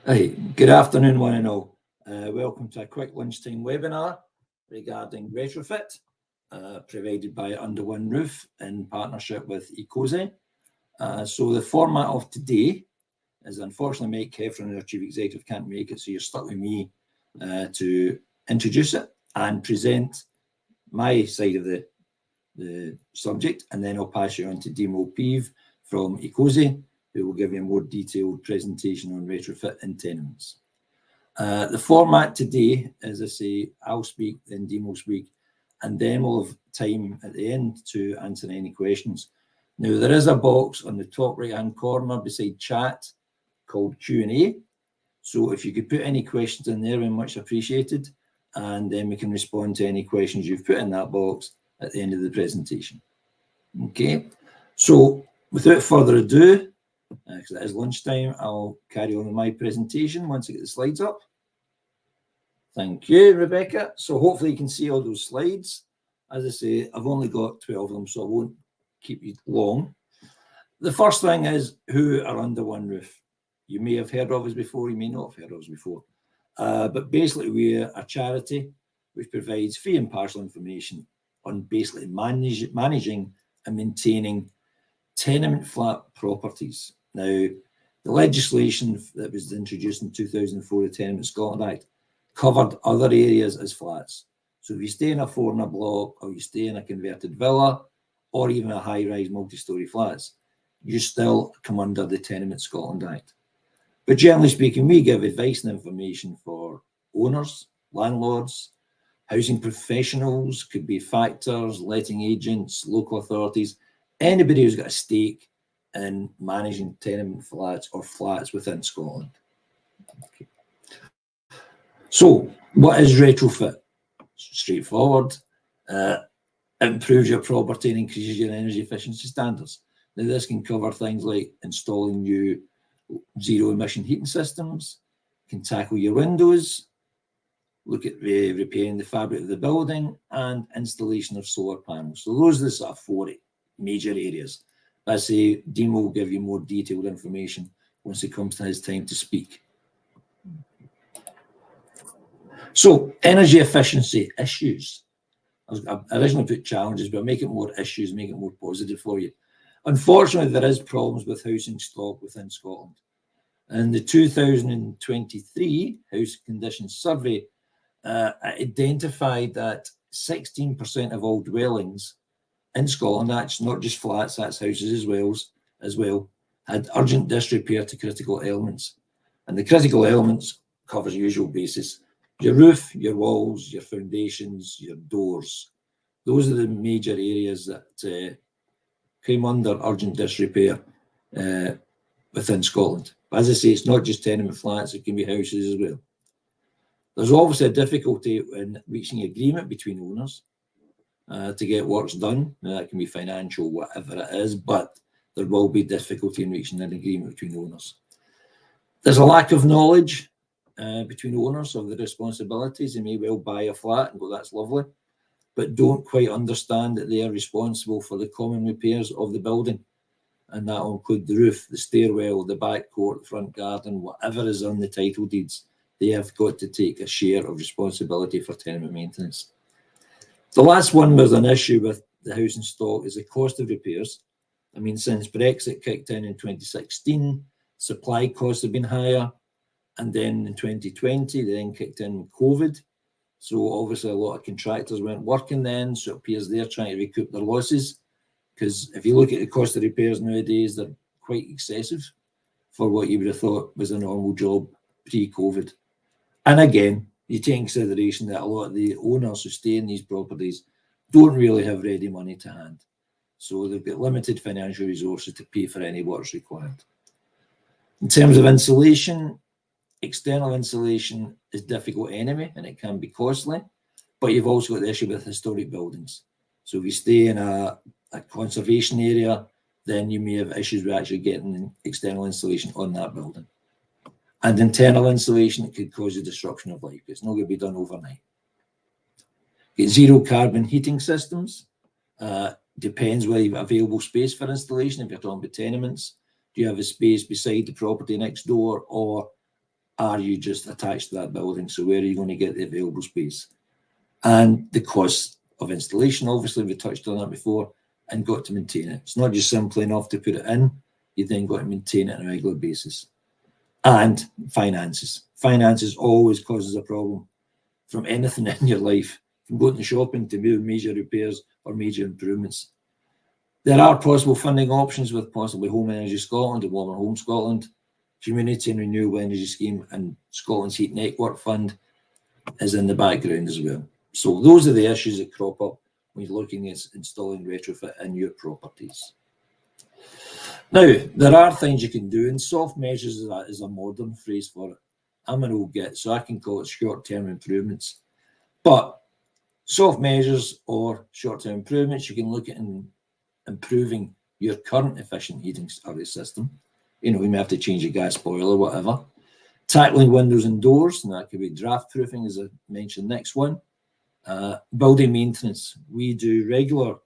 Hi, good afternoon, one and all. Welcome to a quick lunchtime webinar regarding retrofit, provided by Under One Roof in partnership with EcoCosi. So the format of today is, unfortunately, Mike Heffron, our Chief Executive, can't make it, so you're stuck with me to introduce it and present my side of the subject, and then I'll pass you on to Demo Peeve from EcoCosi, who will give you a more detailed presentation on retrofit in tenements. The format today, as I say, I'll speak, then Demo will speak, and then we'll have time at the end to answer any questions. Now, there is a box on the top right-hand corner beside chat called Q&A. So if you could put any questions in there, very much appreciated, and then we can respond to any questions you've put in that box at the end of the presentation. Okay, so without further ado, because it is lunchtime, I'll carry on with my presentation once I get the slides up. Thank you, Rebecca. So hopefully you can see all those slides. As I say, I've only got 12 of them, so I won't keep you long. The first thing is, who are under one roof? You may have heard of us before, you may not have heard of us before. But basically, we're a charity which provides free and partial information on basically managing and maintaining tenement flat properties. Now, the legislation that was introduced in 2004, the Tenement Scotland Act, covered other areas as flats. So if you stay in a 4 block, or you stay in a converted villa, or even a high-rise multi-storey flats, you still come under the Tenement Scotland Act. But generally speaking, we give advice and information for owners, landlords, housing professionals, could be factors, letting agents, local authorities, anybody who's got a stake in managing tenement flats or flats within Scotland. Okay. So what is retrofit? Straightforward. It improves your property and increases your energy efficiency standards. Now, this can cover things like installing new zero emission heating systems, can tackle your windows, look at repairing the fabric of the building, and installation of solar panels. So those are the sort of 4 major areas. I say Demo will give you more detailed information once it comes to his time to speak. So energy efficiency issues. I originally put challenges, but I'll make it more issues, make it more positive for you. Unfortunately, there is problems with housing stock within Scotland. And the 2023 House Condition Survey identified that 16% of all dwellings in Scotland, that's not just flats, that's houses as well, had urgent disrepair to critical elements. And the critical elements covers the usual basis: your roof, your walls, your foundations, your doors. Those are the major areas that came under urgent disrepair within Scotland. But as I say, it's not just tenement flats, it can be houses as well. There's obviously a difficulty in reaching agreement between owners to get works done. Now, that can be financial, whatever it is, but there will be difficulty in reaching an agreement between owners. There's a lack of knowledge between owners of the responsibilities. They may well buy a flat and go, that's lovely, but don't quite understand that they are responsible for the common repairs of the building. And that will include the roof, the stairwell, the back court, the front garden, whatever is on the title deeds. They have got to take a share of responsibility for tenement maintenance. The last one was an issue with the housing stock is the cost of repairs. I mean, since Brexit kicked in 2016, supply costs have been higher. And then in 2020, they then kicked in COVID. So obviously a lot of contractors weren't working then. So it appears they're trying to recoup their losses. Because if you look at the cost of repairs nowadays, they're quite excessive for what you would have thought was a normal job pre-COVID. And again, you take in consideration that a lot of the owners who stay in these properties don't really have ready money to hand. So they've got limited financial resources to pay for any works required. In terms of insulation, external insulation is difficult anyway, and it can be costly, but you've also got the issue with historic buildings. So if you stay in a conservation area, then you may have issues with actually getting external insulation on that building. And internal insulation, it could cause a disruption of life. It's not going to be done overnight. Get zero carbon heating systems. Depends whether you've got available space for installation. If you're talking about tenements, do you have a space beside the property next door, or are you just attached to that building? So where are you going to get the available space? And the cost of installation, obviously, we touched on that before, and got to maintain it. It's not just simply enough to put it in, you then got to maintain it on a regular basis. And finances. Finances always causes a problem from anything in your life, from going to shopping to major repairs or major improvements. There are possible funding options with possibly Home Energy Scotland and Warmer Home Scotland, Community and Renewable Energy Scheme, and Scotland's Heat Network Fund is in the background as well. So those are the issues that crop up when you're looking at installing retrofit in your properties. Now, there are things you can do, and soft measures is a modern phrase for it. I'm an old git, so I can call it short-term improvements. But soft measures or short-term improvements, you can look at improving your current efficient heating system. You may have to change your gas boiler, whatever. Tackling windows and doors, and that could be draft proofing, as I mentioned, next one. Building maintenance. We do regular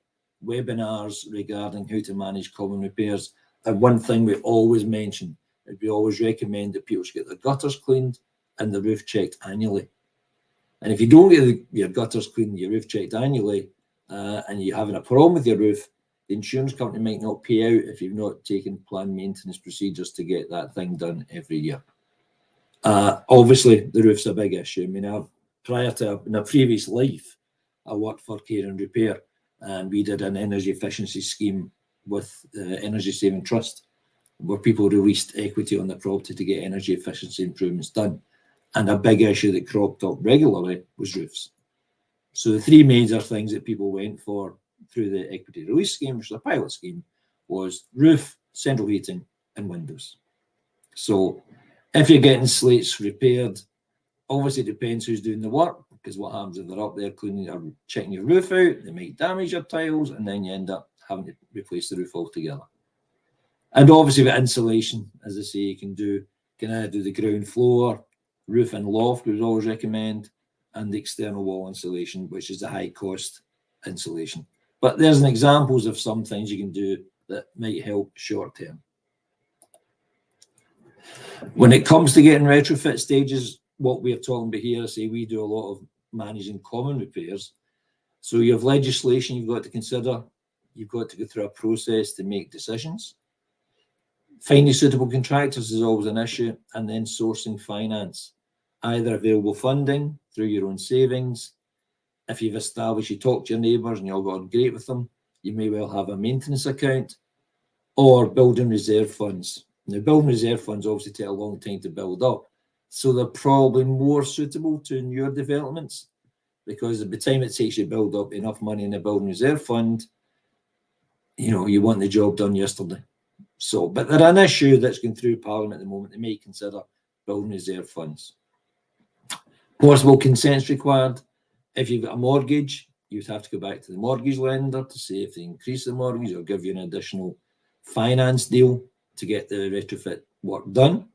webinars regarding how to manage common repairs. And one thing we always mention is we always recommend that people should get their gutters cleaned and the roof checked annually. And if you don't get your gutters cleaned, your roof checked annually, and you're having a problem with your roof, the insurance company might not pay out if you've not taken planned maintenance procedures to get that thing done every year. Obviously, the roof's a big issue. I mean, in a previous life, I worked for Care and Repair, and we did an energy efficiency scheme with the Energy Saving Trust, where people released equity on the property to get energy efficiency improvements done. And a big issue that cropped up regularly was roofs. So the three major things that people went for through the equity release scheme, which is a pilot scheme, was roof, central heating, and windows. So if you're getting slates repaired, obviously it depends who's doing the work, because what happens if they're up there cleaning or checking your roof out, they might damage your tiles, and then you end up having to replace the roof altogether. And obviously with insulation, as I say, you can either do the ground floor, roof and loft, we would always recommend, and the external wall insulation, which is the high cost insulation. But there's examples of some things you can do that might help short term. When it comes to getting retrofit stages, what we're talking about here, say we do a lot of managing common repairs. So you have legislation you've got to consider. You've got to go through a process to make decisions. Finding suitable contractors is always an issue, and then sourcing finance, either available funding through your own savings. If you've established, you talk to your neighbours and you all got on great with them, you may well have a maintenance account, or building reserve funds. Now, building reserve funds obviously take a long time to build up, so they're probably more suitable to newer developments, because at the time it takes you to build up enough money in a building reserve fund, you want the job done yesterday. So, but they're an issue that's going through Parliament at the moment. They may consider building reserve funds. Possible consents required. If you've got a mortgage, you'd have to go back to the mortgage lender to see if they increase the mortgage or give you an additional finance deal to get the retrofit work done.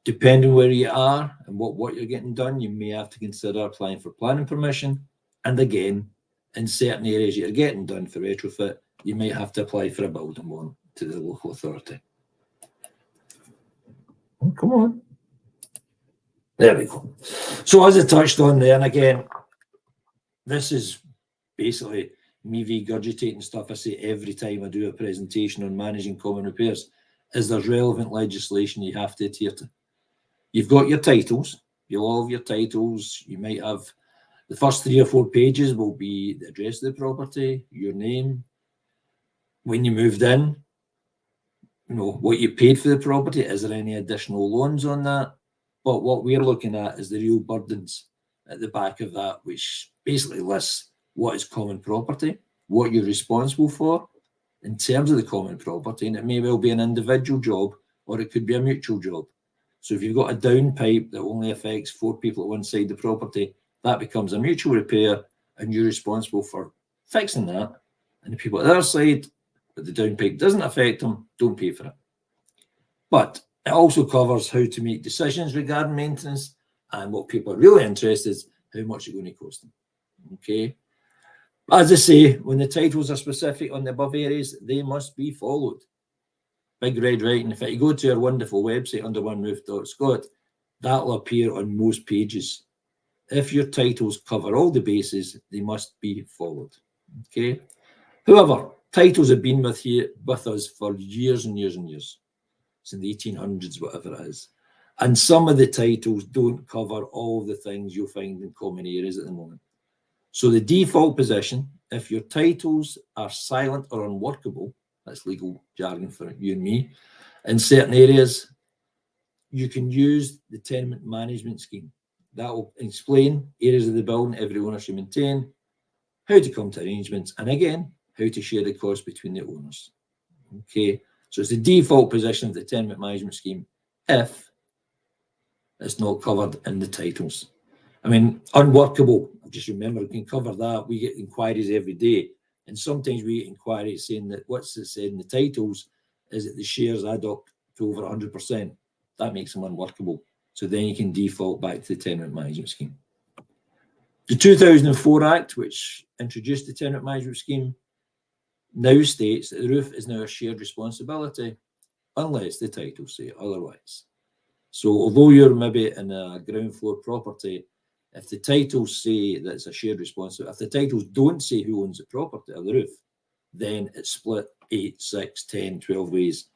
Depending where you are and what you're getting done, you may have to consider applying for planning permission. And again, in certain areas you're getting done for retrofit, you may have to apply for a building loan to the local authority. Oh, come on. There we go. So as I touched on there, and again, this is basically me regurgitating stuff I say every time I do a presentation on managing common repairs, is there's relevant legislation you have to adhere to. You've got your titles, you'll all have your titles. You might have the first 3 or 4 pages will be the address of the property, your name, when you moved in, what you paid for the property, is there any additional loans on that? But what we're looking at is the real burdens at the back of that, which basically lists what is common property, what you're responsible for in terms of the common property, and it may well be an individual job or it could be a mutual job. So if you've got a downpipe that only affects 4 people at one side of the property, that becomes a mutual repair and you're responsible for fixing that. And the people at the other side, but the downpipe doesn't affect them, don't pay for it. But it also covers how to make decisions regarding maintenance, and what people are really interested in is how much it's going to cost them. Okay. As I say, when the titles are specific on the above areas, they must be followed. Big red writing. If you go to our wonderful website, underoneroof.scot, That'll appear on most pages. If your titles cover all the bases, they must be followed. Okay. However, titles have been with us for years and years and years, since the 1800s, whatever it is. And some of the titles don't cover all the things you'll find in common areas at the moment. So the default position, if your titles are silent or unworkable, that's legal jargon for you and me, in certain areas, you can use the tenement management scheme. That will explain areas of the building every owner should maintain, how to come to arrangements, and again, how to share the cost between the owners. Okay, so it's the default position of the tenement management scheme if it's not covered in the titles. I mean, unworkable, just remember, we can cover that. We get inquiries every day, and sometimes we get inquiries saying that what's it said in the titles is that the shares add up to over 100%. That makes them unworkable. So then you can default back to the tenement management scheme. The 2004 Act, which introduced the tenement management scheme, now states that the roof is now a shared responsibility unless the titles say otherwise. So although you're maybe in a ground floor property, if the titles say that it's a shared responsibility, if the titles don't say who owns the property or the roof, then it's split 8, 6, 10, 12 ways,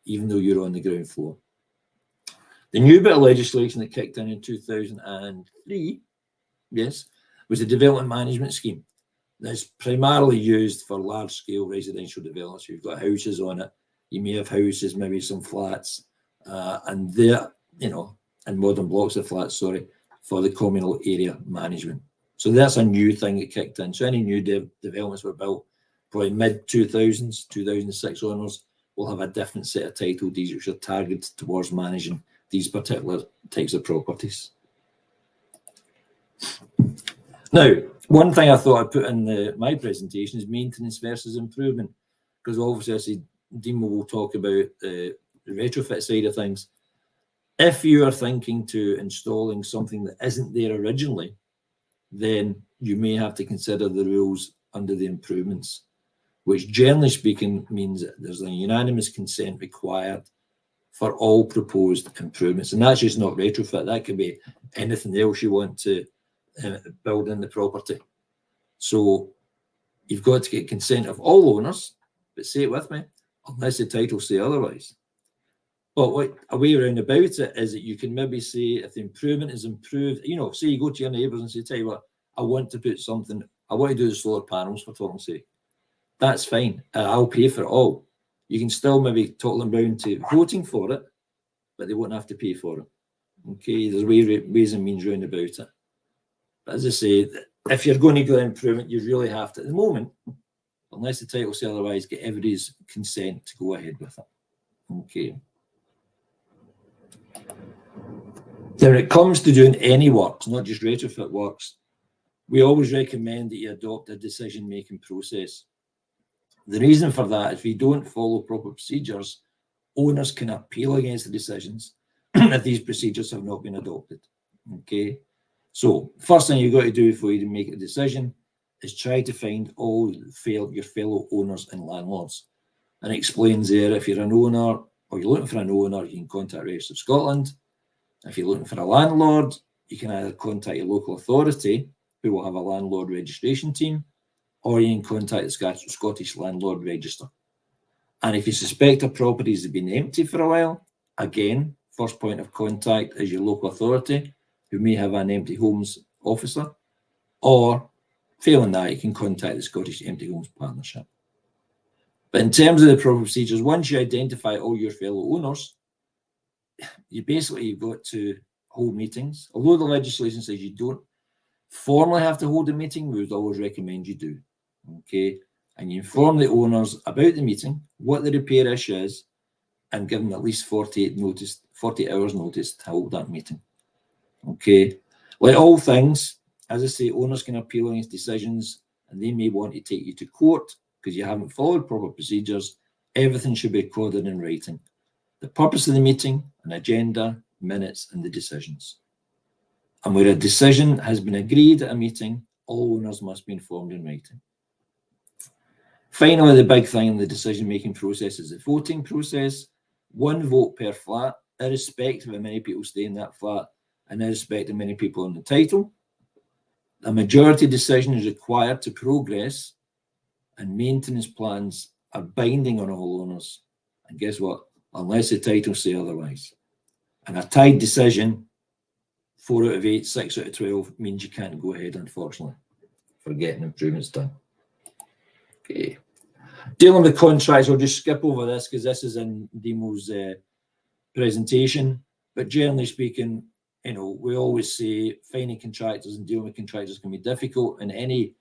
even though you're on the ground floor. The new bit of legislation that kicked in 2003, yes, was the development management scheme. That's primarily used for large-scale residential developments. You've got houses on it. You may have houses, maybe some flats, and they're, and modern blocks of flats, sorry, for the communal area management. So that's a new thing that kicked in. So any new developments were built probably mid-2000s, 2006 onwards, will have a different set of title deeds which are targeted towards managing these particular types of properties. Now, one thing I thought I'd put in my presentation is maintenance versus improvement, because obviously I see Dimo will talk about the retrofit side of things. If you are thinking to installing something that isn't there originally, then you may have to consider the rules under the improvements, which generally speaking means that there's a unanimous consent required for all proposed improvements. And that's just not retrofit. That could be anything else you want to build in the property. So you've got to get consent of all owners, but say it with me, unless the titles say otherwise. But what a way around about it is that you can maybe say if the improvement is improved, say you go to your neighbours and say, tell you what, I want to put something, I want to do the solar panels for talking sake. That's fine. I'll pay for it all. You can still maybe talk them down to voting for it, but they won't have to pay for it. Okay, there's ways and means round about it. But as I say, if you're going to go improvement, you really have to, at the moment, unless the title says otherwise, get everybody's consent to go ahead with it. Okay. Now, when it comes to doing any works, not just retrofit works, we always recommend that you adopt a decision-making process. The reason for that is if you don't follow proper procedures, owners can appeal against the decisions if these procedures have not been adopted. Okay, so first thing you've got to do before you make a decision is try to find all your fellow owners and landlords. And it explains there, if you're an owner or you're looking for an owner, you can contact Register of Scotland. If you're looking for a landlord, you can either contact your local authority, who will have a landlord registration team, or you can contact the Scottish Landlord Register. And if you suspect a property has been empty for a while, again, first point of contact is your local authority, who may have an empty homes officer, or failing that, you can contact the Scottish Empty Homes Partnership. But in terms of the proper procedures, once you identify all your fellow owners, you've got to hold meetings. Although the legislation says you don't formally have to hold a meeting, we would always recommend you do. Okay, and you inform the owners about the meeting, what the repair issue is, and give them at least 40 hours notice to hold that meeting. Okay, like all things, as I say, owners can appeal against decisions, and they may want to take you to court because you haven't followed proper procedures. Everything should be recorded in writing. The purpose of the meeting, an agenda, minutes, and the decisions. And where a decision has been agreed at a meeting, all owners must be informed in writing. Finally, the big thing in the decision-making process is the voting process. One vote per flat, irrespective of how many people stay in that flat. in respect of many people on the title. A majority decision is required to progress, and maintenance plans are binding on all owners. And guess what? Unless the title say otherwise. And a tied decision, 4 out of 8, 6 out of 12, means you can't go ahead, unfortunately, for getting improvements done. Okay. Dealing with contracts, I'll just skip over this because this is in Demo's presentation. But generally speaking, you know, we always say finding contractors and dealing with contractors can be difficult. And any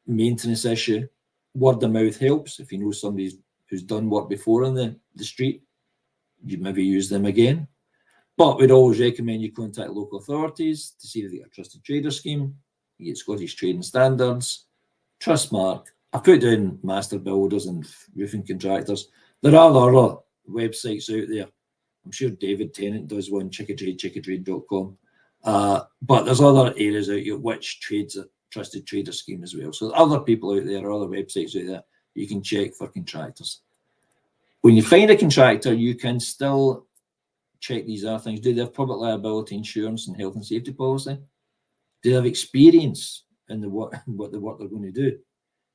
maintenance issue, word of mouth helps. If you know somebody who's done work before on the street, you maybe use them again. But we'd always recommend you contact local authorities to see if they get a trusted trader scheme. You get Scottish Trading Standards, Trustmark. I put down master builders and roofing contractors. There are other websites out there. I'm sure David Tennant does one, chickatrade.com. But there's other areas out here which trades a trusted trader scheme as well. So other people out there, other websites out there, you can check for contractors. When you find a contractor, you can still check these other things. Do they have public liability insurance and health and safety policy? Do they have experience in what the work they're going to do?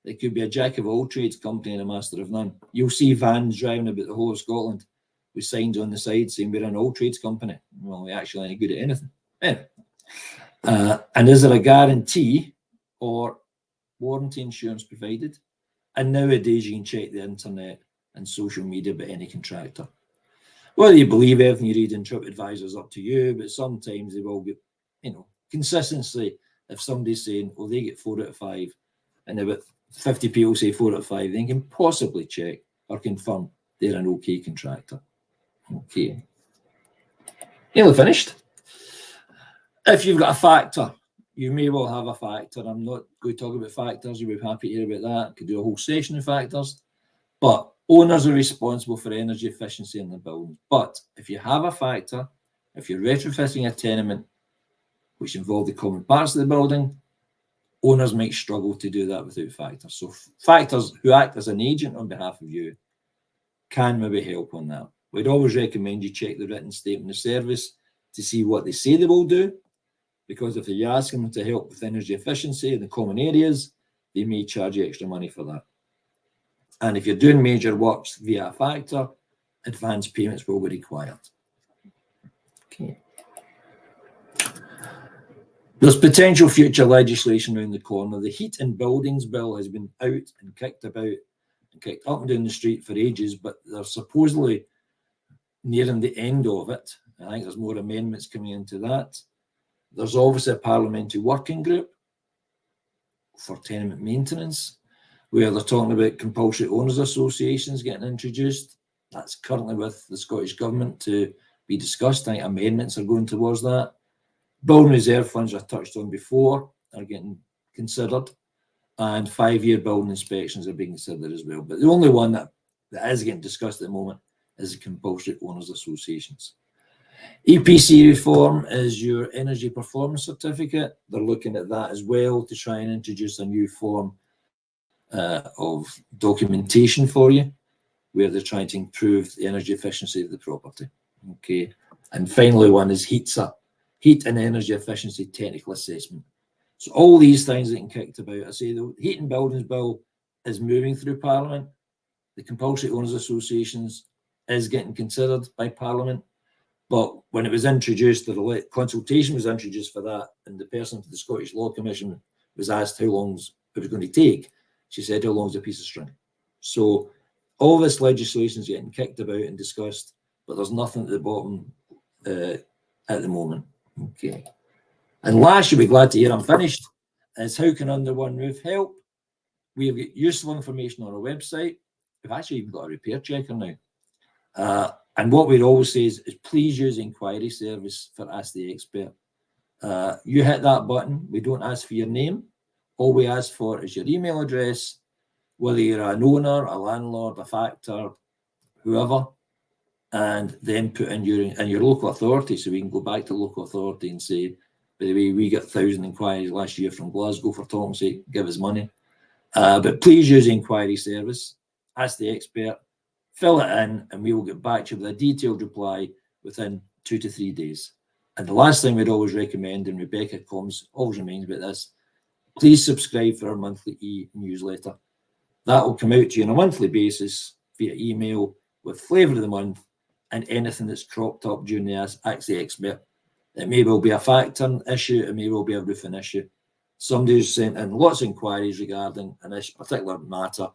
It could be a jack of all trades company and a master of none. You'll see vans driving about the whole of Scotland with signs on the side saying we're an all trades company. Well, we're actually any good at anything. Anyway. And is there a guarantee or warranty insurance provided? And nowadays you can check the internet and social media about any contractor. Whether you believe everything you read in TripAdvisor is up to you, but sometimes they will get, you know, consistency. If somebody's saying, oh, they get 4 out of 5, and about 50 people say 4 out of 5, then you can possibly check or confirm they're an okay contractor. Okay. Nearly finished. If you've got a factor, you may well have a factor. I'm not going to talk about factors. You'll be happy to hear about that. Could do a whole session of factors. But owners are responsible for energy efficiency in the building. But if you have a factor, if you're retrofitting a tenement which involve the common parts of the building, owners might struggle to do that without factors. So factors who act as an agent on behalf of you can maybe help on that. We'd always recommend you check the written statement of service to see what they say they will do, because if you ask them to help with energy efficiency in the common areas, they may charge you extra money for that. And if you're doing major works via a factor, advance payments will be required. Okay. There's potential future legislation around the corner. The Heat in Buildings Bill has been out and kicked about and kicked up and down the street for ages, but they're supposedly nearing the end of it. I think there's more amendments coming into that. There's obviously a parliamentary working group for tenement maintenance, where they're talking about compulsory owners associations getting introduced. That's currently with the Scottish Government to be discussed. I think amendments are going towards that. Building reserve funds I touched on before are getting considered, and 5-year building inspections are being considered as well. But the only one that is getting discussed at the moment is the compulsory owners associations. EPC reform is your energy performance certificate. They're looking at that as well to try and introduce a new form of documentation for you, where they're trying to improve the energy efficiency of the property. Okay, and finally, one is heat and energy efficiency technical assessment. So all these things that can kicked about. I say the Heat and Buildings Bill is moving through Parliament. The compulsory owners associations is getting considered by Parliament. But when it was introduced, the consultation was introduced for that, and the person for the Scottish Law Commission was asked how long it was going to take. She said, how long is a piece of string? So all this legislation is getting kicked about and discussed, but there's nothing at the bottom at the moment. Okay. And last, you'll be glad to hear I'm finished, is how can Under One Roof help? We've got useful information on our website. We've actually even got a repair checker now. And what we'd always say is please use the inquiry service for Ask the Expert. You hit that button. We don't ask for your name. All we ask for is your email address, whether you're an owner, a landlord, a factor, whoever, and then put in your local authority, so we can go back to local authority and say, by the way, we got 1,000 inquiries last year from Glasgow, for talking sake, give us money. But please use the inquiry service, Ask the Expert, fill it in, and we will get back to you with a detailed reply within 2 to 3 days. And the last thing we'd always recommend, and Rebecca Combs always reminds me of this, please subscribe for our monthly e-newsletter. That will come out to you on a monthly basis via email with flavour of the month and anything that's cropped up during the Ask the Expert. It may well be a factor issue, it may well be a roofing issue. Somebody who's sent in lots of inquiries regarding a particular matter,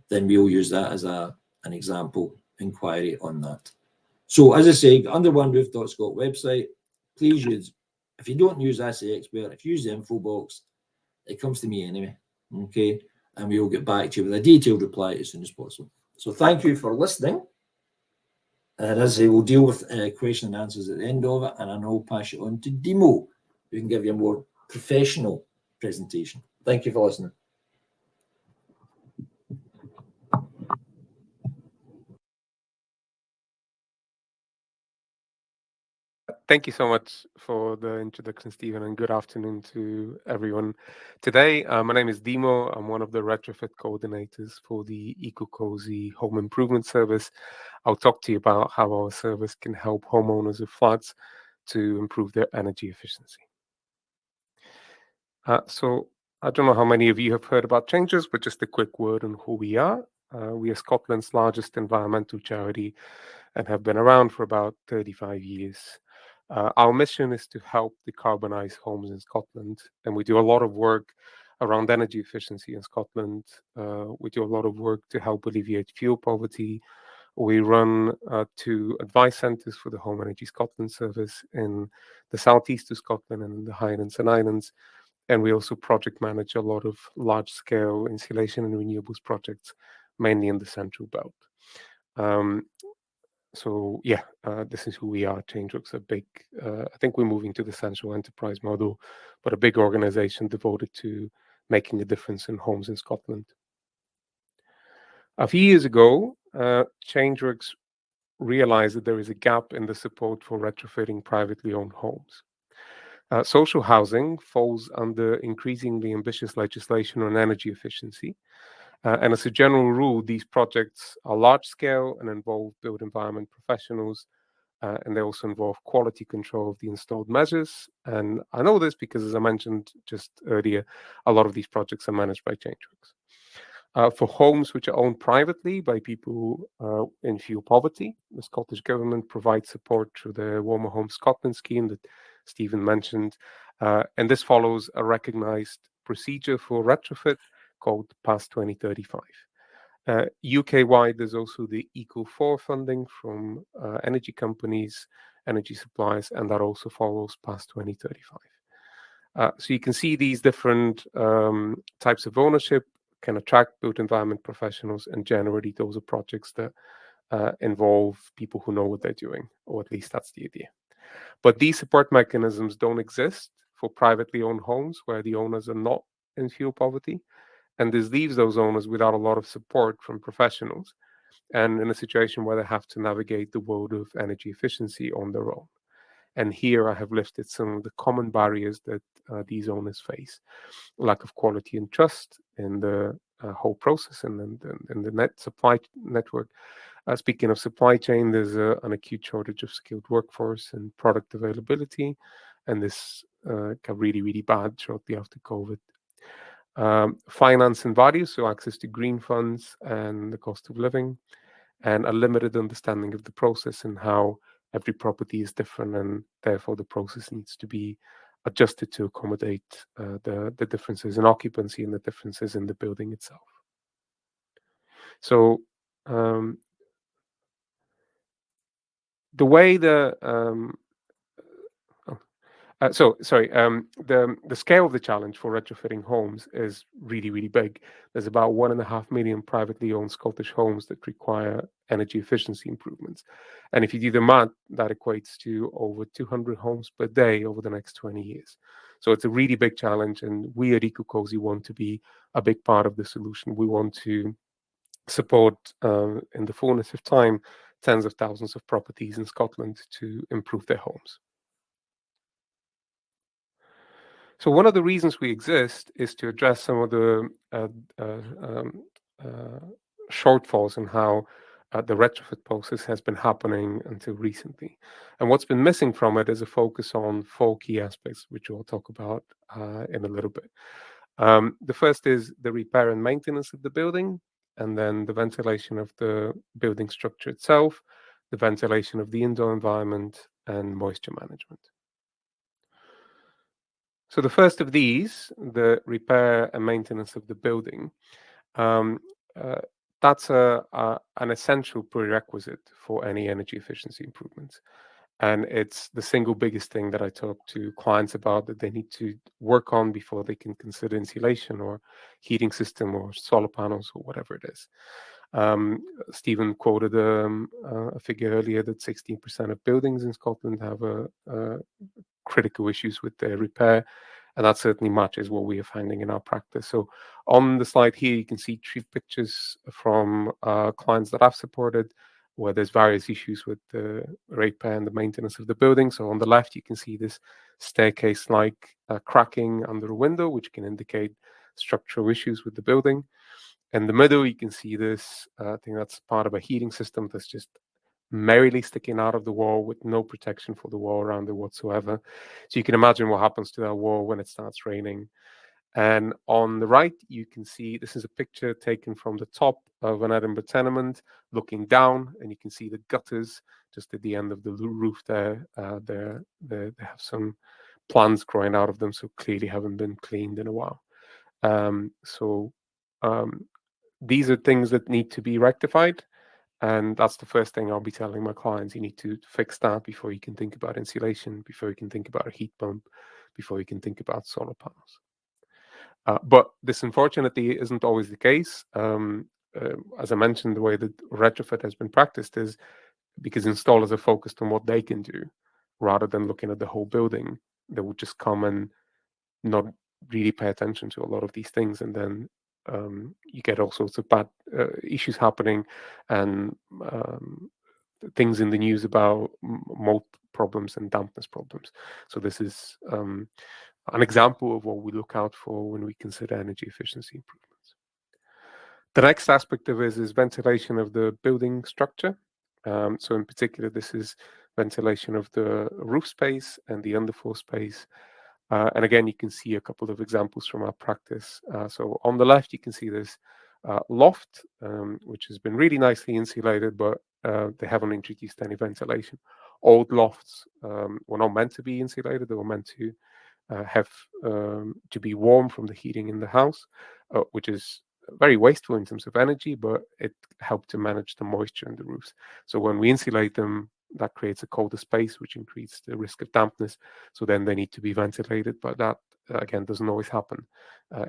then we'll use that as an example inquiry on that. So as I say, underoneroof.scot website, please use, if you don't use Ask the Expert, if you use the info box, it comes to me anyway, okay? And we will get back to you with a detailed reply as soon as possible. So thank you for listening. And as I say, we'll deal with question and answers at the end of it, and I will pass it on to Demo, who can give you a more professional presentation. Thank you for listening. Thank you so much for the introduction, Stephen, and good afternoon to everyone. Today, my name is Demo. I'm one of the retrofit coordinators for the EcoCosi home improvement service. I'll talk to you about how our service can help homeowners of flats to improve their energy efficiency. So I don't know how many of you have heard about Changes, but just a quick word on who we are. We are Scotland's largest environmental charity and have been around for about 35 years. Our mission is to help decarbonize homes in Scotland, and we do a lot of work around energy efficiency in Scotland. We do a lot of work to help alleviate fuel poverty. We run 2 advice centres for the Home Energy Scotland service in the southeast of Scotland and in the Highlands and Islands. And we also project manage a lot of large-scale insulation and renewables projects, mainly in the Central Belt. This is who we are. Changeworks are big. I think we're moving to the central enterprise model, but a big organization devoted to making a difference in homes in Scotland. A few years ago, Changeworks realized that there is a gap in the support for retrofitting privately owned homes. Social housing falls under increasingly ambitious legislation on energy efficiency. And as a general rule, these projects are large scale and involve built environment professionals, and they also involve quality control of the installed measures. And I know this because, as I mentioned just earlier, a lot of these projects are managed by Changeworks. For homes which are owned privately by people in fuel poverty, the Scottish Government provides support through the Warmer Homes Scotland scheme that Stephen mentioned. And this follows a recognised procedure for retrofit called Past 2035. UK-wide, there's also the ECO4 funding from energy companies, energy suppliers, and that also follows Past 2035. So you can see these different types of ownership can attract built environment professionals, and generally those are projects that involve people who know what they're doing, or at least that's the idea. But these support mechanisms don't exist for privately owned homes where the owners are not in fuel poverty, and this leaves those owners without a lot of support from professionals and in a situation where they have to navigate the world of energy efficiency on their own. And here I have listed some of the common barriers that these owners face. Lack of quality and trust in the whole process and in the supply network. Speaking of supply chain, there's an acute shortage of skilled workforce and product availability, and this got really, really bad shortly after COVID. Finance and value, so access to green funds and the cost of living, and a limited understanding of the process and how every property is different, and therefore the process needs to be adjusted to accommodate the differences in occupancy and the differences in the building itself. So the way the the scale of the challenge for retrofitting homes is really, really big. There's about 1.5 million privately owned Scottish homes that require energy efficiency improvements. And if you do the math, that equates to over 200 homes per day over the next 20 years. So it's a really big challenge, and we at EcoCosi want to be a big part of the solution. We want to support, in the fullness of time, tens of thousands of properties in Scotland to improve their homes. So one of the reasons we exist is to address some of the shortfalls in how the retrofit process has been happening until recently. And what's been missing from it is a focus on 4 key aspects, which we'll talk about in a little bit. The first is the repair and maintenance of the building, and then the ventilation of the building structure itself, the ventilation of the indoor environment, and moisture management. So the first of these, the repair and maintenance of the building, um, that's an essential prerequisite for any energy efficiency improvements. And it's the single biggest thing that I talk to clients about that they need to work on before they can consider insulation or heating system or solar panels or whatever it is. Stephen quoted a figure earlier that 16% of buildings in Scotland have critical issues with their repair, and that certainly matches what we are finding in our practice. So on the slide here, you can see 3 pictures from clients that I've supported where there's various issues with the repair and the maintenance of the building. So on the left, you can see this staircase-like cracking under a window, which can indicate structural issues with the building. In the middle, you can see this, I think that's part of a heating system that's just merrily sticking out of the wall with no protection for the wall around it whatsoever. So you can imagine what happens to that wall when it starts raining. And on the right, you can see this is a picture taken from the top of an Edinburgh tenement, looking down, and you can see the gutters just at the end of the roof there. They have some plants growing out of them, so clearly haven't been cleaned in a while. So these are things that need to be rectified. And that's the first thing I'll be telling my clients. You need to fix that before you can think about insulation, before you can think about a heat pump, before you can think about solar panels. But this unfortunately isn't always the case. As I mentioned, the way that retrofit has been practiced is because installers are focused on what they can do rather than looking at the whole building. They would just come and not really pay attention to a lot of these things, and then you get all sorts of bad issues happening, and things in the news about mold problems and dampness problems. So this is an example of what we look out for when we consider energy efficiency improvements. The next aspect of it is ventilation of the building structure. So in particular, this is ventilation of the roof space and the underfloor space. And again, you can see a couple of examples from our practice. So on the left, you can see this loft, which has been really nicely insulated, but they haven't introduced any ventilation. Old lofts were not meant to be insulated. They were meant to have to be warm from the heating in the house, which is very wasteful in terms of energy, but it helped to manage the moisture in the roofs. So when we insulate them, that creates a colder space, which increases the risk of dampness. So then they need to be ventilated, but that again doesn't always happen.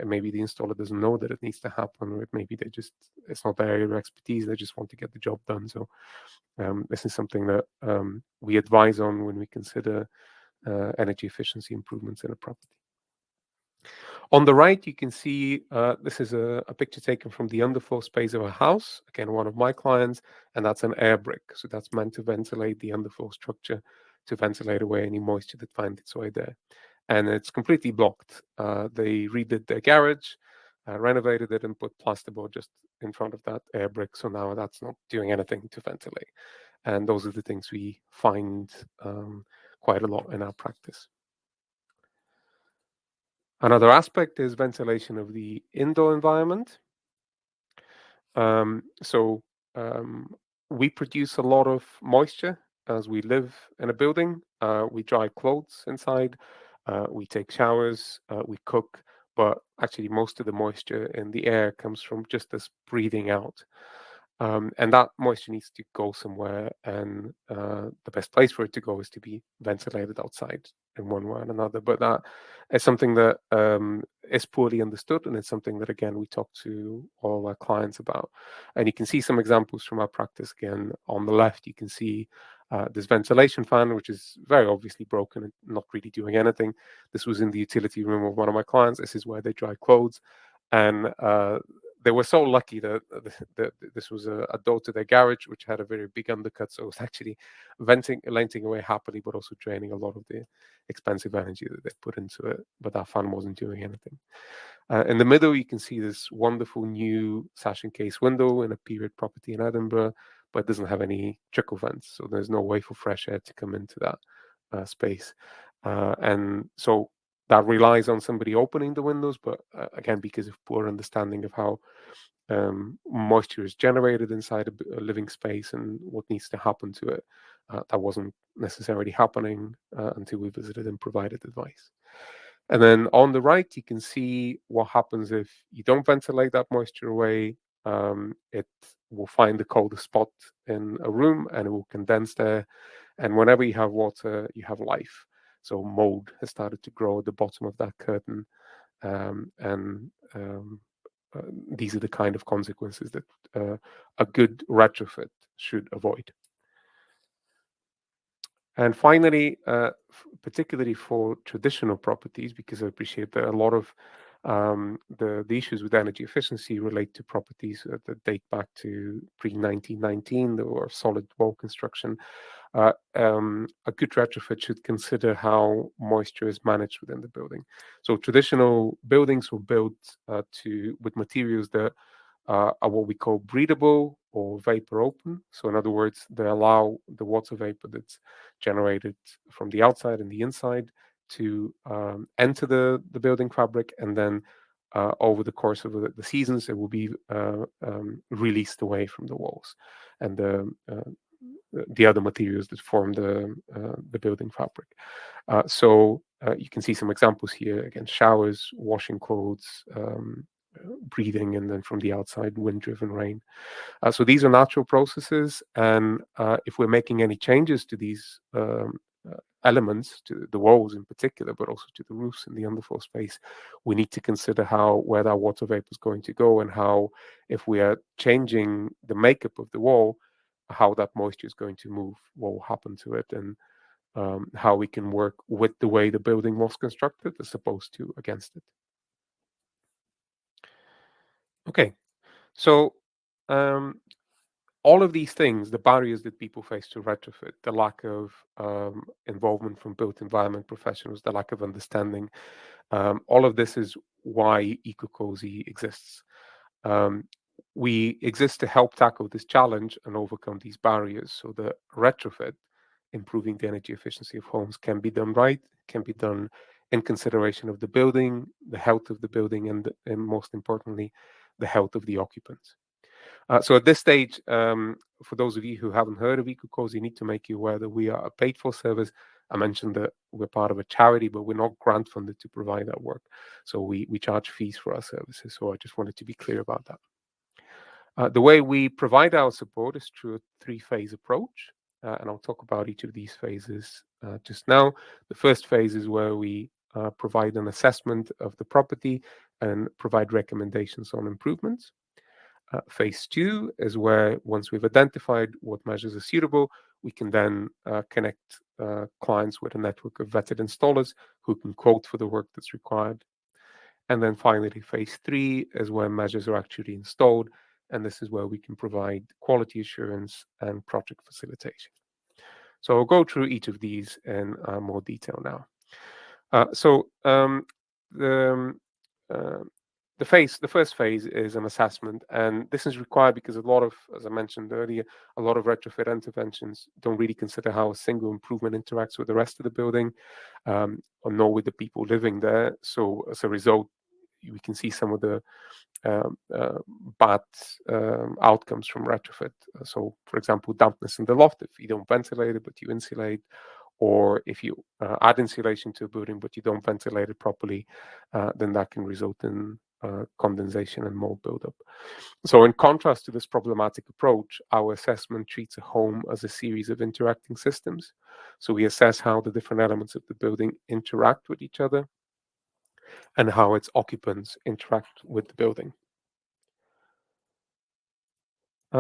Maybe the installer doesn't know that it needs to happen, or maybe it's not their area of expertise. They just want to get the job done. So this is something that we advise on when we consider energy efficiency improvements in a property. On the right, you can see this is a picture taken from the underfloor space of a house. Again, one of my clients, and that's an air brick. So that's meant to ventilate the underfloor structure, to ventilate away any moisture that finds its way there. And it's completely blocked. They redid their garage, renovated it, and put plasterboard just in front of that air brick. So now that's not doing anything to ventilate. And those are the things we find quite a lot in our practice. Another aspect is ventilation of the indoor environment. We produce a lot of moisture as we live in a building. We dry clothes inside, we take showers, we cook, but actually most of the moisture in the air comes from just us breathing out. And that moisture needs to go somewhere, and the best place for it to go is to be ventilated outside in one way or another. But that is something that is poorly understood, and it's something that, again, we talk to all our clients about. And you can see some examples from our practice. Again, on the left, you can see this ventilation fan, which is very obviously broken and not really doing anything. This was in the utility room of one of my clients. This is where they dry clothes. And they were so lucky that this was a door to their garage, which had a very big undercut. So it was actually venting away happily, but also draining a lot of the expensive energy that they put into it. But that fan wasn't doing anything. In the middle, you can see this wonderful new sash and case window in a period property in Edinburgh, but it doesn't have any trickle vents, so there's no way for fresh air to come into that space. And so that relies on somebody opening the windows, but again, because of poor understanding of how moisture is generated inside a living space and what needs to happen to it, that wasn't necessarily happening until we visited and provided advice. And then on the right, you can see what happens if you don't ventilate that moisture away. It will find the coldest spot in a room and it will condense there. And whenever you have water, you have life. So mold has started to grow at the bottom of that curtain. And these are the kind of consequences that a good retrofit should avoid. And finally, particularly for traditional properties, because I appreciate that a lot of the issues with energy efficiency relate to properties that date back to pre-1919 or solid wall construction. A good retrofit should consider how moisture is managed within the building. So traditional buildings were built with materials that are what we call breathable or vapor open. So in other words, they allow the water vapor that's generated from the outside and the inside to enter the building fabric, and then over the course of the seasons, it will be released away from the walls and the other materials that form the building fabric. So you can see some examples here. Again, showers, washing clothes, breathing, and then from the outside, wind-driven rain. So these are natural processes, and if we're making any changes to these elements, to the walls in particular, but also to the roofs and the underfloor space, we need to consider where that water vapor is going to go, and how, if we are changing the makeup of the wall, how that moisture is going to move, what will happen to it, and how we can work with the way the building was constructed as opposed to against it. Okay, so all of these things, the barriers that people face to retrofit, the lack of involvement from built environment professionals, the lack of understanding, all of this is why EcoCosi exists. We exist to help tackle this challenge and overcome these barriers so that retrofit, improving the energy efficiency of homes, can be done right, can be done in consideration of the building, the health of the building, and most importantly, the health of the occupants. So at this stage, for those of you who haven't heard of EcoCosi, need to make you aware that we are a paid-for service. I mentioned that we're part of a charity, but we're not grant-funded to provide that work. So we charge fees for our services. So I just wanted to be clear about that. The way we provide our support is through a three-phase approach, and I'll talk about each of these phases just now. The first phase is where we provide an assessment of the property and provide recommendations on improvements. Phase 2 is where, once we've identified what measures are suitable, we can then connect clients with a network of vetted installers who can quote for the work that's required. And then finally, phase 3 is where measures are actually installed, and this is where we can provide quality assurance and project facilitation. So I'll go through each of these in more detail now. The first phase is an assessment, and this is required because a lot of, as I mentioned earlier, a lot of retrofit interventions don't really consider how a single improvement interacts with the rest of the building, or nor with the people living there. So as a result, we can see some of the bad outcomes from retrofit. So, for example, dampness in the loft. If you don't ventilate it, but you insulate, or if you add insulation to a building but you don't ventilate it properly, then that can result in condensation and mold buildup. So in contrast to this problematic approach, our assessment treats a home as a series of interacting systems. So we assess how the different elements of the building interact with each other and how its occupants interact with the building.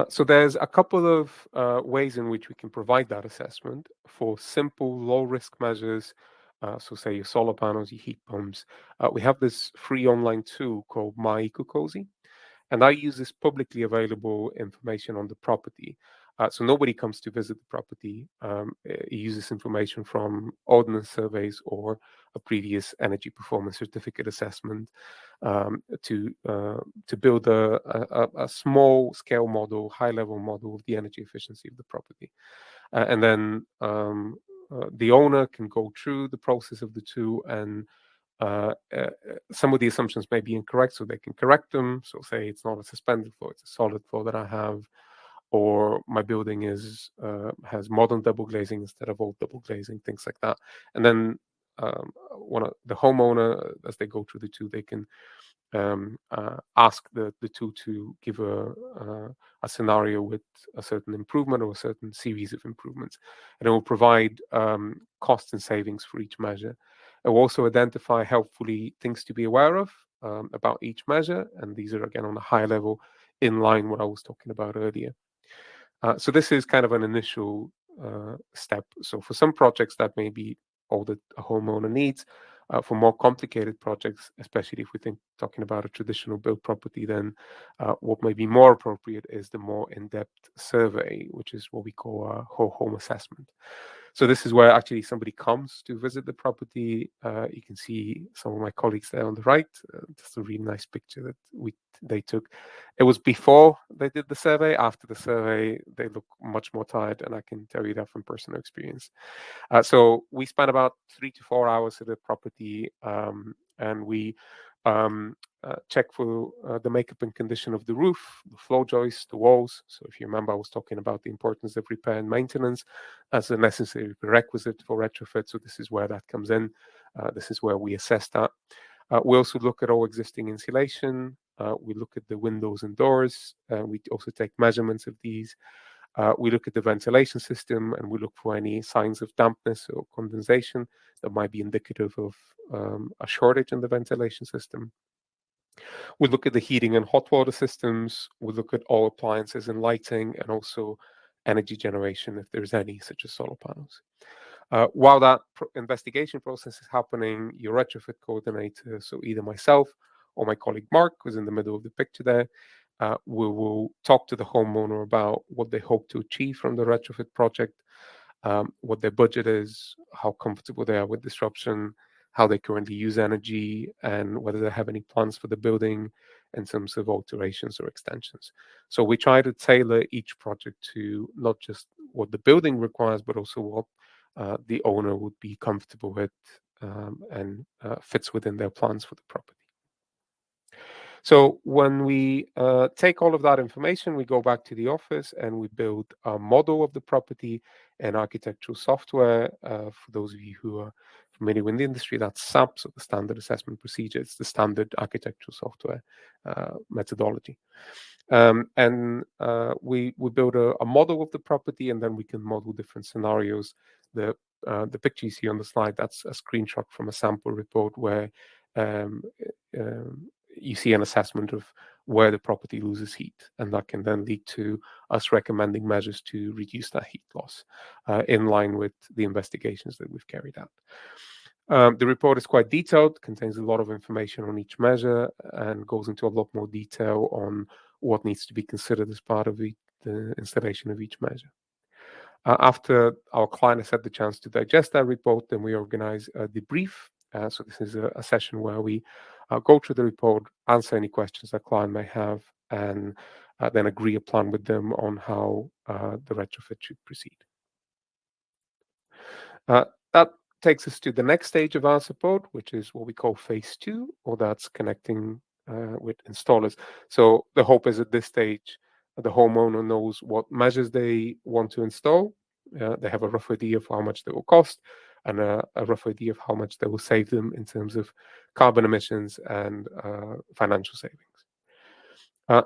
So there's a couple of ways in which we can provide that assessment for simple low-risk measures. So say your solar panels, your heat pumps. We have this free online tool called My EcoCosi, and I use this publicly available information on the property. So nobody comes to visit the property. It uses information from ordnance surveys or a previous energy performance certificate assessment to build a small scale model, high level model of the energy efficiency of the property. And then the owner can go through the process of the two, and some of the assumptions may be incorrect, so they can correct them. So say it's not a suspended floor, it's a solid floor that I have, or my building has modern double glazing instead of old double glazing, things like that. And then the homeowner, as they go through the two, they can ask the two to give a scenario with a certain improvement or a certain series of improvements, and it will provide costs and savings for each measure. It will also identify helpfully things to be aware of about each measure, and these are again on a high level, in line what I was talking about earlier. So this is kind of an initial step. So for some projects, that may be all that a homeowner needs. For more complicated projects, especially if we think talking about a traditional built property, then what may be more appropriate is the more in-depth survey, which is what we call a whole home assessment. So this is where actually somebody comes to visit the property. You can see some of my colleagues there on the right. That's a really nice picture that they took. It was before they did the survey. After the survey, they look much more tired, and I can tell you that from personal experience. So we spent about 3 to 4 hours at the property, and we check for the makeup and condition of the roof, the floor joists, the walls. So if you remember, I was talking about the importance of repair and maintenance as a necessary prerequisite for retrofit. So this is where that comes in. This is where we assess that. We also look at all existing insulation. We look at the windows and doors. We also take measurements of these. We look at the ventilation system, and we look for any signs of dampness or condensation that might be indicative of a shortage in the ventilation system. We look at the heating and hot water systems. We look at all appliances and lighting, and also energy generation, if there's any, such as solar panels. While that investigation process is happening, your retrofit coordinator, so either myself or my colleague Mark, who's in the middle of the picture there, we will talk to the homeowner about what they hope to achieve from the retrofit project, what their budget is, how comfortable they are with disruption, how they currently use energy, and whether they have any plans for the building in terms of alterations or extensions. So we try to tailor each project to not just what the building requires, but also what the owner would be comfortable with and fits within their plans for the property. So when we take all of that information, we go back to the office and we build a model of the property and architectural software. For those of you who are familiar with the industry, that's SAP, so the Standard Assessment Procedure. It's the standard architectural software methodology. And we build a model of the property, and then we can model different scenarios. The picture you see on the slide, that's a screenshot from a sample report where you see an assessment of where the property loses heat, and that can then lead to us recommending measures to reduce that heat loss in line with the investigations that we've carried out. The report is quite detailed, contains a lot of information on each measure, and goes into a lot more detail on what needs to be considered as part of the installation of each measure. After our client has had the chance to digest that report, then we organize a debrief. So this is a session where we go through the report, answer any questions that client may have, and then agree a plan with them on how the retrofit should proceed. That takes us to the next stage of our support, which is what we call phase 2, or that's connecting with installers. So the hope is at this stage, the homeowner knows what measures they want to install. They have a rough idea of how much they will cost, and a rough idea of how much they will save them in terms of carbon emissions and financial savings.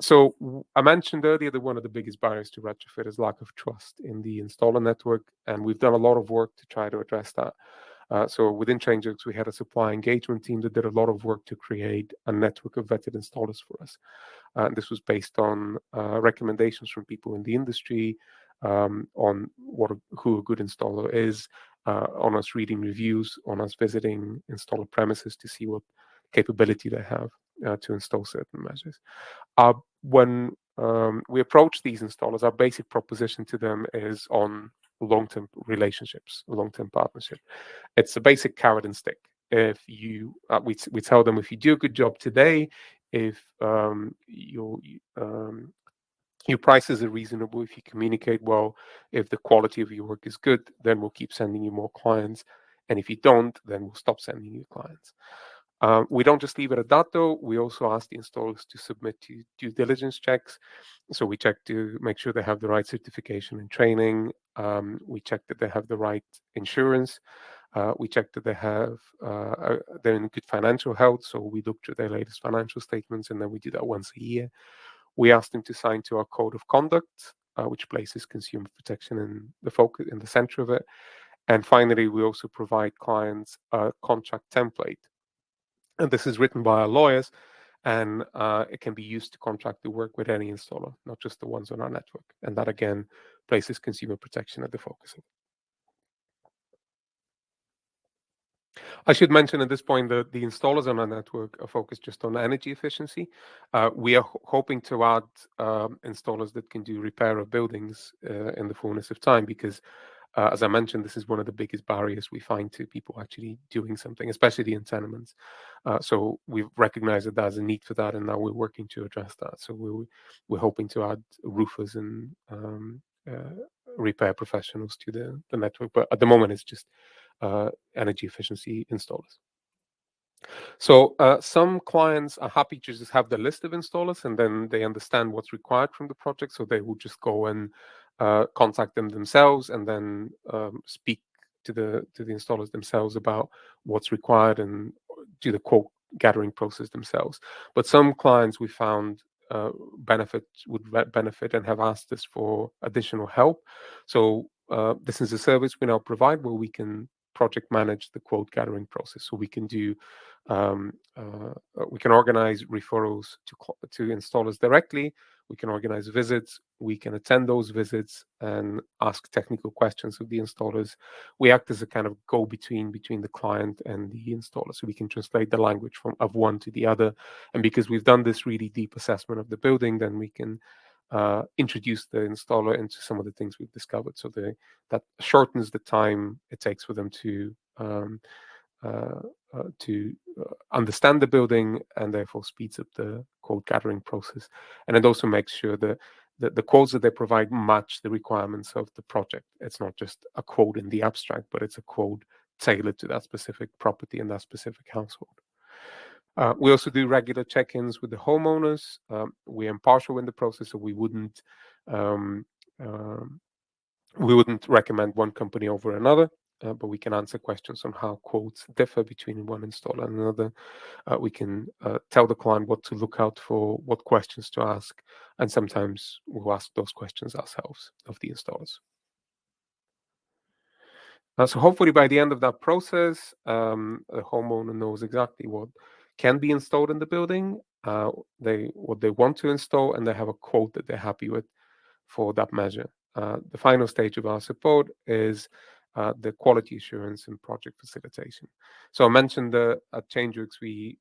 So I mentioned earlier that one of the biggest barriers to retrofit is lack of trust in the installer network, and we've done a lot of work to try to address that. So within Changelux, we had a supply engagement team that did a lot of work to create a network of vetted installers for us. This was based on recommendations from people in the industry on who a good installer is, on us reading reviews, on us visiting installer premises to see what capability they have to install certain measures. When we approach these installers, our basic proposition to them is on long-term relationships, long-term partnership. It's a basic carrot and stick. If you, we tell them, if you do a good job today, if your prices are reasonable, if you communicate well, if the quality of your work is good, then we'll keep sending you more clients. And if you don't, then we'll stop sending you clients. We don't just leave it at that, though. We also ask the installers to submit to due diligence checks. So we check to make sure they have the right certification and training. We check that they have the right insurance. We check that they're in good financial health. So we look through their latest financial statements, and then we do that once a year. We ask them to sign to our code of conduct, which places consumer protection in the center of it. And finally, we also provide clients a contract template. And this is written by our lawyers, and it can be used to contract to work with any installer, not just the ones on our network. And that, again, places consumer protection at the focus of it. I should mention at this point that the installers on our network are focused just on energy efficiency. We are hoping to add installers that can do repair of buildings in the fullness of time, because as I mentioned, this is one of the biggest barriers we find to people actually doing something, especially in tenements. So we've recognized that there's a need for that, and now we're working to address that. So we're hoping to add roofers and repair professionals to the network. But at the moment, it's just energy efficiency installers. So some clients are happy to just have the list of installers, and then they understand what's required from the project. So they will just go and contact them themselves, and then speak to the installers themselves about what's required and do the quote gathering process themselves. But some clients we found would benefit and have asked us for additional help. So this is a service we now provide where we can project manage the quote gathering process. So we can do we can organize referrals to installers directly. We can organize visits. We can attend those visits and ask technical questions of the installers. We act as a kind of go-between between the client and the installer, so we can translate the language of one to the other. And because we've done this really deep assessment of the building, then we can introduce the installer into some of the things we've discovered. So that shortens the time it takes for them to understand the building, and therefore speeds up the quote gathering process. And it also makes sure that the quotes that they provide match the requirements of the project. It's not just a quote in the abstract, but it's a quote tailored to that specific property and that specific household. We also do regular check-ins with the homeowners. We're impartial in the process, so we wouldn't recommend one company over another, but we can answer questions on how quotes differ between one installer and another. We can tell the client what to look out for, what questions to ask, and sometimes we'll ask those questions ourselves of the installers. So hopefully by the end of that process, the homeowner knows exactly what can be installed in the building, what they want to install, and they have a quote that they're happy with for that measure. The final stage of our support is the quality assurance and project facilitation. So I mentioned that at ChangeWorks we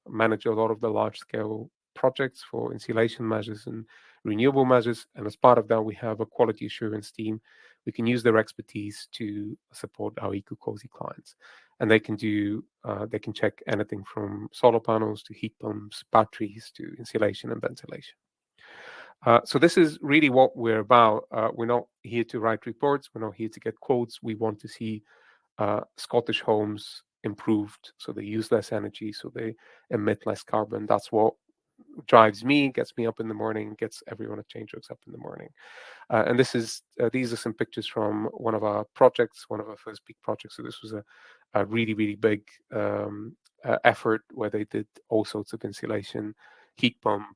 manage a lot of the large-scale projects for insulation measures and renewable measures, and as part of that we have a quality assurance team. We can use their expertise to support our EcoCosi clients, and they can check anything from solar panels to heat pumps, batteries to insulation and ventilation. So this is really what we're about. We're not here to write reports. We're not here to get quotes. We want to see Scottish homes improved, so they use less energy, so they emit less carbon. That's what drives me, gets me up in the morning, gets everyone at ChangeWorks up in the morning. And these are some pictures from one of our projects, one of our first big projects. So this was a really, really big effort where they did all sorts of insulation, heat pump,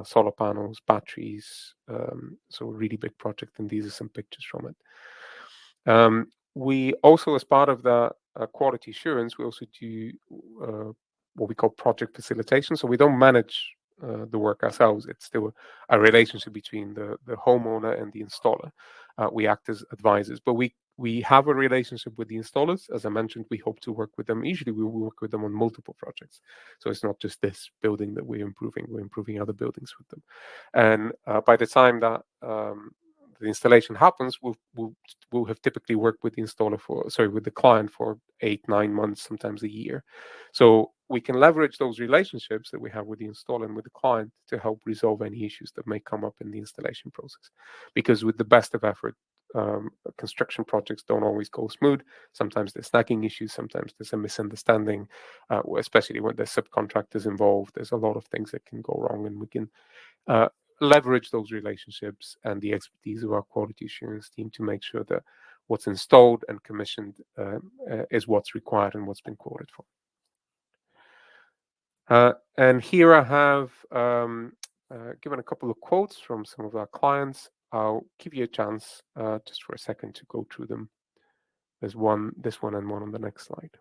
solar panels, batteries. So a really big project, and these are some pictures from it. We also, as part of the quality assurance, we also do what we call project facilitation. So we don't manage the work ourselves. It's still a relationship between the homeowner and the installer. We act as advisors, but we We have a relationship with the installers. As I mentioned, we hope to work with them. Usually we work with them on multiple projects. So it's not just this building that we're improving other buildings with them. And by the time that the installation happens, we'll have typically worked with the with the client for 8-9 months, sometimes a year. So we can leverage those relationships that we have with the installer and with the client to help resolve any issues that may come up in the installation process. Because with the best of effort, construction projects don't always go smooth. Sometimes there's snagging issues. Sometimes there's a misunderstanding, especially when there's subcontractors involved. There's a lot of things that can go wrong, and we can leverage those relationships and the expertise of our quality assurance team to make sure that what's installed and commissioned is what's required and what's been quoted for. And here I have given a couple of quotes from some of our clients. I'll give you a chance just for a second to go through them. There's this one and one on the next slide.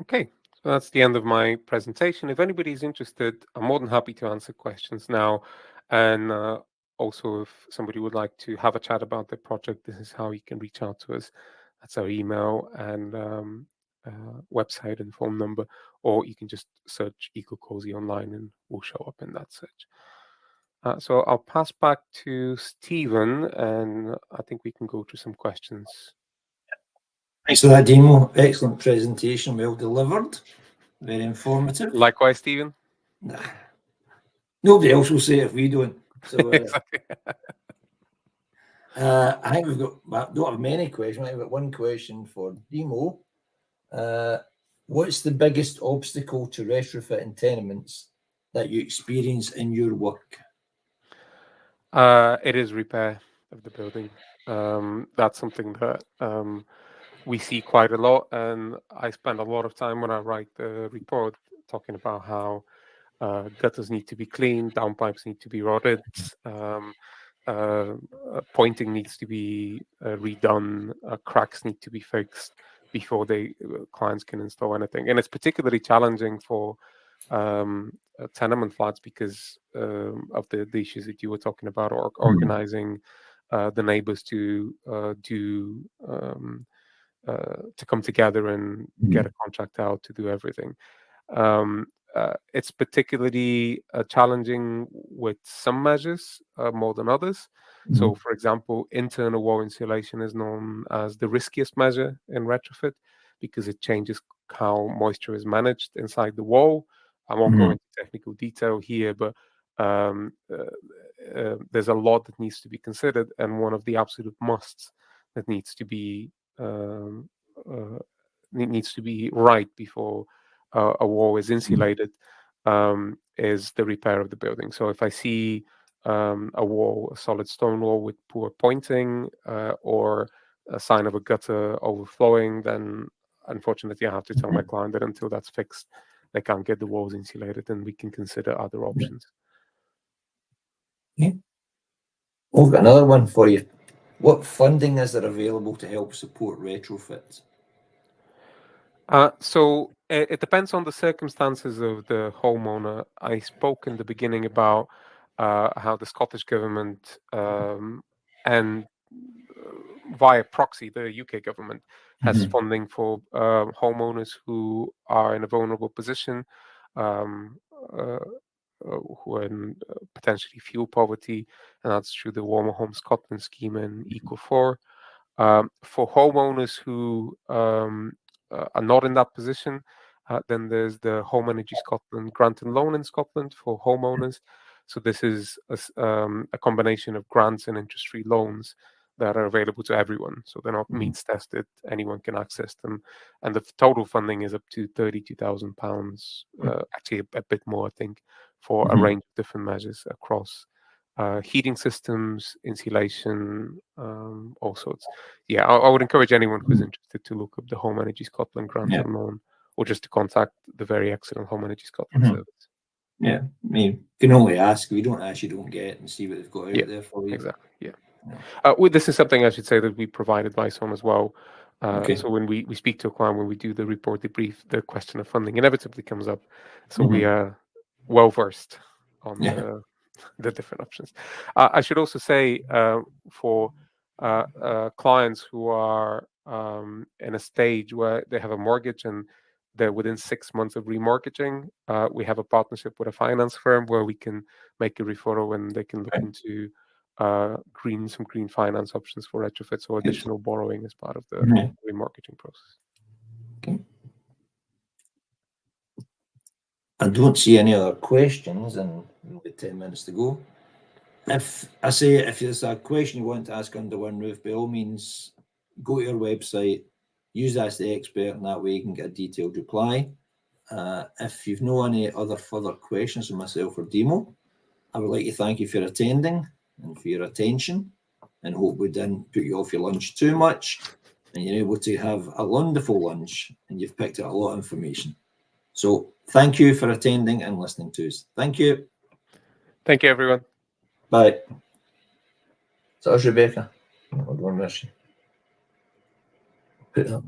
Okay, so that's the end of my presentation. If anybody's interested, I'm more than happy to answer questions now. And also, if somebody would like to have a chat about the project, this is how you can reach out to us. That's our email and website and phone number, or you can just search EcoCosi online and we'll show up in that search. So I'll pass back to Stephen, and I think we can go through some questions. Thanks for that, Demo. Excellent presentation, well delivered. Very informative. Likewise, Stephen. Nobody else will say it if we don't. So Exactly. I think don't have many questions. I think we've got one question for Demo. What's the biggest obstacle to retrofitting tenements that you experience in your work? It is repair of the building. That's something that we see quite a lot, and I spend a lot of time when I write the report talking about how gutters need to be cleaned, downpipes need to be rotted, pointing needs to be redone, cracks need to be fixed before clients can install anything. And it's particularly challenging for tenement flats because of the issues that you were talking about, or organizing the neighbors to come together and get a contract out to do everything. It's particularly challenging with some measures more than others. So, for example, internal wall insulation is known as the riskiest measure in retrofit because it changes how moisture is managed inside the wall. I won't go into technical detail here, but there's a lot that needs to be considered, and one of the absolute musts that needs to be right before a wall is insulated is the repair of the building. So if I see a solid stone wall with poor pointing or a sign of a gutter overflowing, then unfortunately I have to tell my client that until that's fixed, they can't get the walls insulated, and we can consider other options. Okay. We've got another one for you. What funding is there available to help support retrofit? So it depends on the circumstances of the homeowner. I spoke in the beginning about how the Scottish government and via proxy, the UK government has funding for homeowners who are in a vulnerable position, who are in potentially fuel poverty, and that's through the Warmer Home Scotland scheme and Eco4. For homeowners who are not in that position, then there's the Home Energy Scotland grant and loan in Scotland for homeowners. So this is a combination of grants and interest-free loans that are available to everyone. So they're not means tested; anyone can access them, and the total funding is up to £32,000. Actually, a bit more, I think, for a range of different measures across heating systems, insulation, all sorts. Yeah, I would encourage anyone who's interested to look up the Home Energy Scotland grant unknown, or just to contact the very excellent Home Energy Scotland service. Yeah, I mean, you can only ask. We don't ask, you don't get, and see what they've got out there for you. Exactly. Yeah. This is something I should say that we provide advice on as well. So when we speak to a client, when we do the report debrief, the question of funding inevitably comes up. So we are well versed on the different options. I should also say for clients who are in a stage where they have a mortgage and they're within 6 months of remortgaging, we have a partnership with a finance firm where we can make a referral and they can look into some green finance options for retrofits or additional borrowing as part of the remortgaging process. Okay. I don't see any other questions, and we've got 10 minutes to go. If there's a question you want to ask under one roof, by all means, go to our website, use Ask the Expert, and that way you can get a detailed reply. If you've no any other further questions from myself or Demo, I would like to thank you for attending and for your attention, and hope we didn't put you off your lunch too much, and you're able to have a wonderful lunch, and you've picked up a lot of information. So thank you for attending and listening to us. Thank you. Thank you, everyone. Bye. So that's Rebecca. Hold on, where's she? Put that.